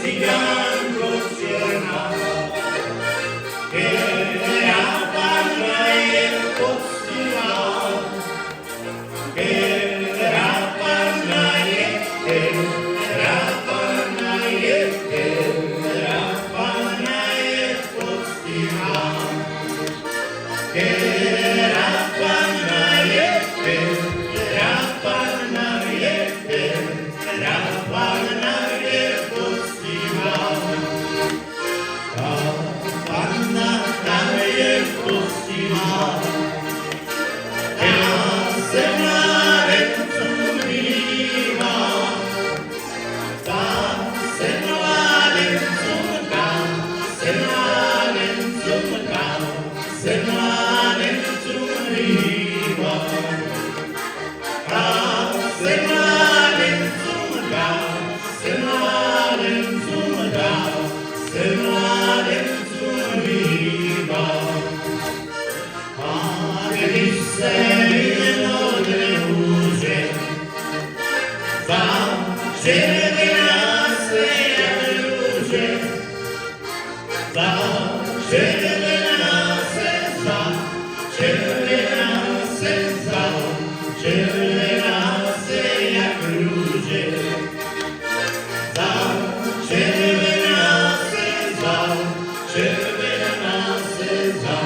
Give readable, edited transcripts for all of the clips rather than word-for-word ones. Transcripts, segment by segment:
Cyganko ciemna, kiedy ja Pan Czerwona seza, czerwona seza, czerwona se jak ludzie. Czerwona seza, czerwona seza,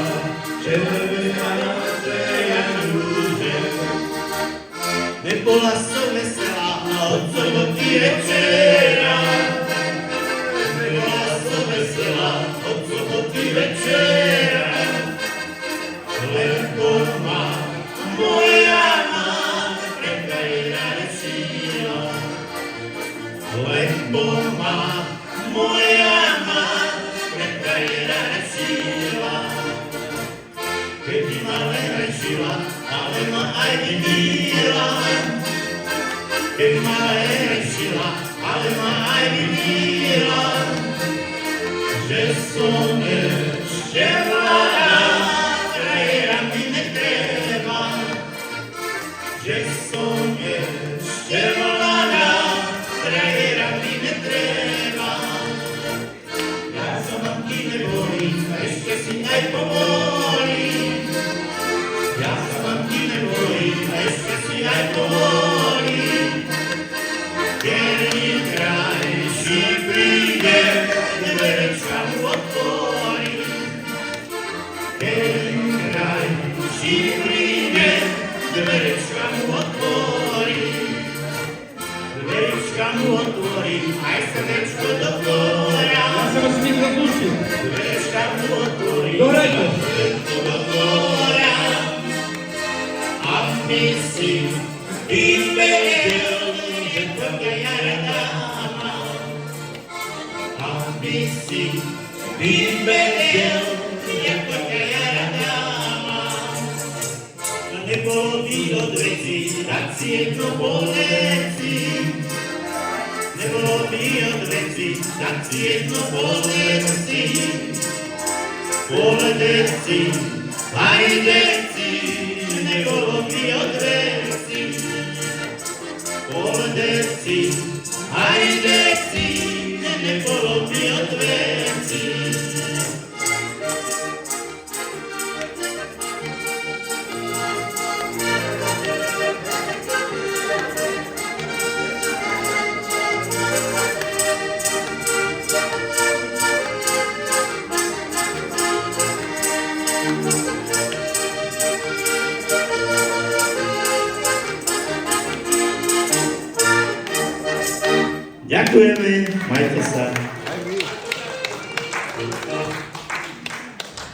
czerwona se jak ludzie. Nebola som veselá, od soboty večera. Nebola som veselá, od soboty večera. Lebo ma moja máte pre krajina nešila. Lebo ma moja máte pre krajina nešila. Keby ma len rešila, ale ma aj vymýla. Keby ma len rešila, ale ma aj vymýla. Že som ešte mladá, krajera mi netreba. Že som ešte mladá, krajera mi netreba. Ja sa mamky nebolím, ešte si aj povolím. Ja sa mamky nebolím, ešte si aj povolím. Keď krajší príde, dverečka mu otvorím. Keď krajší príde, dverečka mu otvorím. Dverečka mu otvorím, aj srdečko do dvora. Ja sa vás niekto rozlúčim. Dverečka mu otvorím, Dohrajte. aj srdečko do dvora. Aby si vedel, že tvoja ja rada mám. Aby si vedel, že tvoja ja rada mám. Nebolo by od veci, tak si jedno poveci. Nebolo by od veci, tak si jedno poveci. Povedeci, aj deci, nebolo by od veci. Povedeci, aj deci, nebolo by od veci. Ďakujeme, majte sa.